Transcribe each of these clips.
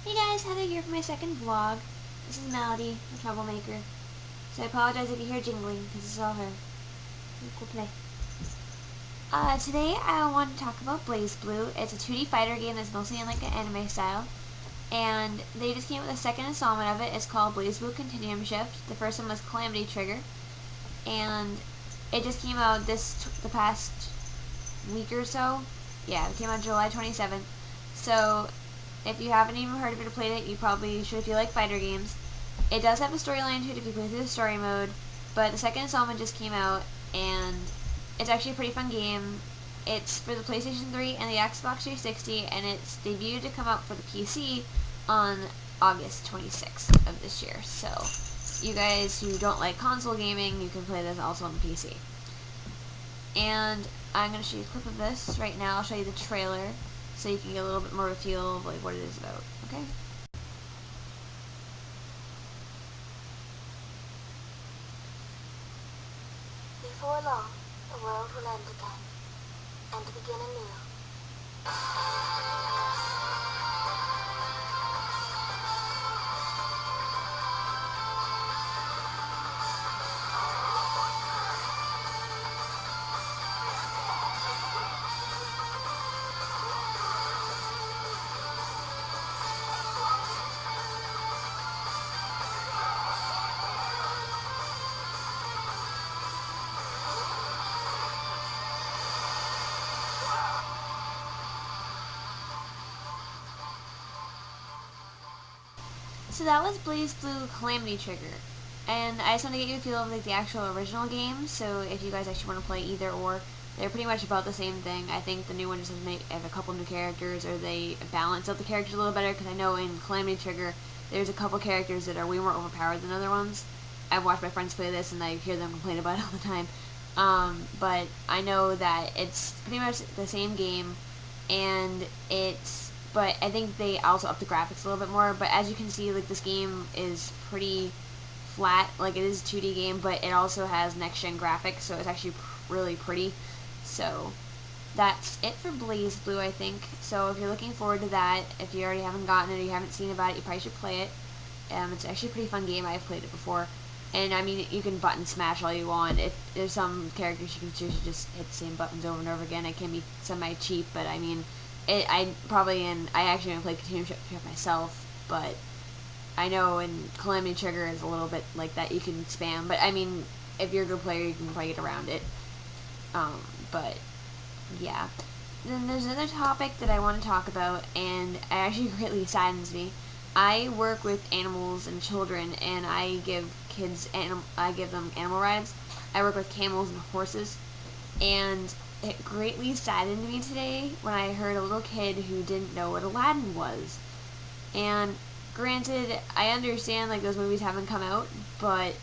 Hey guys, Heather here for my second vlog. This is Melody, the troublemaker. So I apologize if you hear jingling, because this is all her. We'll play. Today I want to talk about Blazblue. It's a 2D fighter game that's mostly in like an anime style. And they just came out with a second installment of it. It's called Blazblue Continuum Shift. The first one was Calamity Trigger. And it just came out the past week or so. Yeah, it came out July 27th. So if you haven't even heard of it or played it, you probably should if you like fighter games. It does have a storyline to it if you play through the story mode, but the second installment just came out, and it's actually a pretty fun game. It's for the PlayStation 3 and the Xbox 360, and it's debuted to come out for the PC on August 26th of this year. So you guys who don't like console gaming, you can play this also on the PC. And I'm going to show you a clip of this right now. I'll show you the trailer, so you can get a little bit more of a feel of like what it is about, okay? Before long, the world will end again, and begin anew. So that was Blazblue Calamity Trigger, and I just want to get you a feel of like the actual original game. So if you guys actually want to play either or, they're pretty much about the same thing. I think the new one just have a couple new characters, or they balance out the characters a little better. Because I know in Calamity Trigger, there's a couple characters that are way more overpowered than other ones. I've watched my friends play this, and I hear them complain about it all the time. But I know that it's pretty much the same game, and but I think they also up the graphics a little bit more. But as you can see, like this game is pretty flat. Like it is a 2D game, but it also has next-gen graphics, so it's actually really pretty. So that's it for Blazblue, I think. So if you're looking forward to that, if you already haven't gotten it or you haven't seen about it, you probably should play it. It's actually a pretty fun game. I've played it before. And I mean, you can button smash all you want. If there's some characters you can choose to just hit the same buttons over and over again. It can be semi-cheap, but I mean, I actually haven't played Continuum Shift myself, but I know in Calamity Trigger is a little bit like that. You can spam, but I mean, if you're a good player, you can probably get around it. But yeah. Then there's another topic that I want to talk about, and it actually greatly saddens me. I work with animals and children, and I give them animal rides. I work with camels and horses, and it greatly saddened me today when I heard a little kid who didn't know what Aladdin was. And granted, I understand like those movies haven't come out, but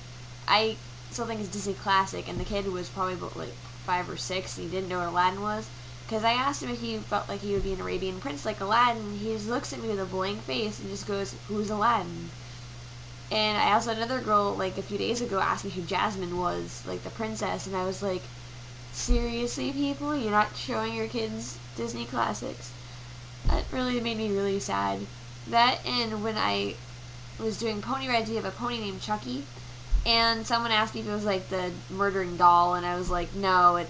I still think it's Disney Classic, and the kid was probably about like 5 or 6, and he didn't know what Aladdin was. Because I asked him if he felt like he would be an Arabian prince like Aladdin. He just looks at me with a blank face and just goes, "Who's Aladdin?" And I also had another girl like a few days ago ask me who Jasmine was, like the princess, and I was like, seriously, people, you're not showing your kids Disney classics? That really made me really sad. That, and when I was doing pony rides, we have a pony named Chucky, and someone asked me if it was like the murdering doll, and I was like, no,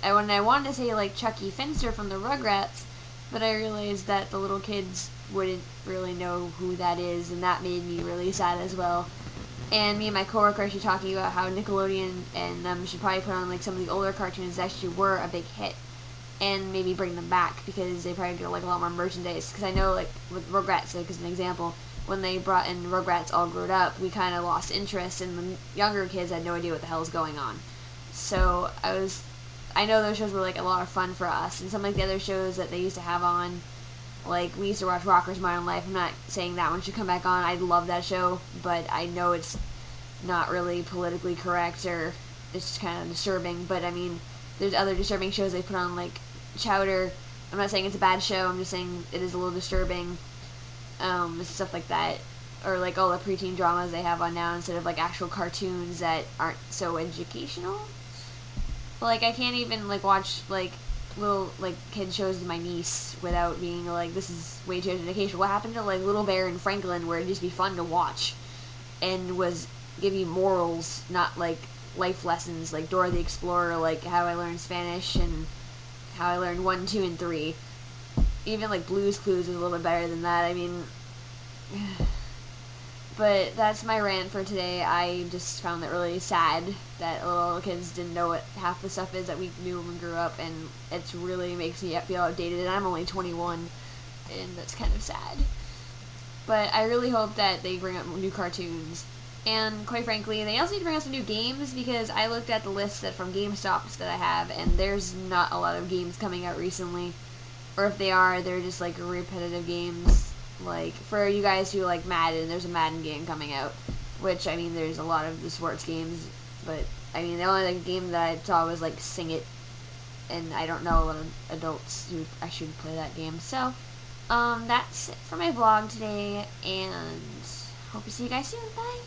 I wanted to say like Chucky Finster from the Rugrats, but I realized that the little kids wouldn't really know who that is, and that made me really sad as well. And me and my coworker actually talking about how Nickelodeon and them should probably put on like some of the older cartoons that actually were a big hit, and maybe bring them back, because they probably get like a lot more merchandise. Because I know like with Rugrats, like as an example, when they brought in Rugrats All Grown Up, we kind of lost interest, and the younger kids had no idea what the hell was going on. So I know those shows were like a lot of fun for us, and some of the other shows that they used to have on, like we used to watch Rocker's Modern Life. I'm not saying that one should come back on. I love that show, but I know it's not really politically correct, or it's kind of disturbing. But I mean, there's other disturbing shows they put on, like Chowder. I'm not saying it's a bad show. I'm just saying it is a little disturbing. Stuff like that, or like all the preteen dramas they have on now instead of like actual cartoons that aren't so educational. Like I can't even like watch like little, like, kid shows to my niece without being like, this is way too educational. What happened to, like, Little Bear and Franklin, where it'd just be fun to watch and was give you morals, not like life lessons, like Dora the Explorer, like how I learned Spanish and how I learned 1, 2, and 3. Even like Blue's Clues is a little bit better than that. I mean, but that's my rant for today. I just found it really sad that little kids didn't know what half the stuff is that we knew when we grew up, and it really makes me feel outdated. And I'm only 21, and that's kind of sad. But I really hope that they bring up new cartoons. And quite frankly, they also need to bring out some new games, because I looked at the list from GameStops that I have, and there's not a lot of games coming out recently. Or if they are, they're just like repetitive games. Like, for you guys who like Madden, there's a Madden game coming out. Which, I mean, there's a lot of the sports games. But, I mean, the only like, game that I saw was like Sing It. And I don't know a lot of adults who actually play that game. So, that's it for my vlog today. And hope to see you guys soon. Bye!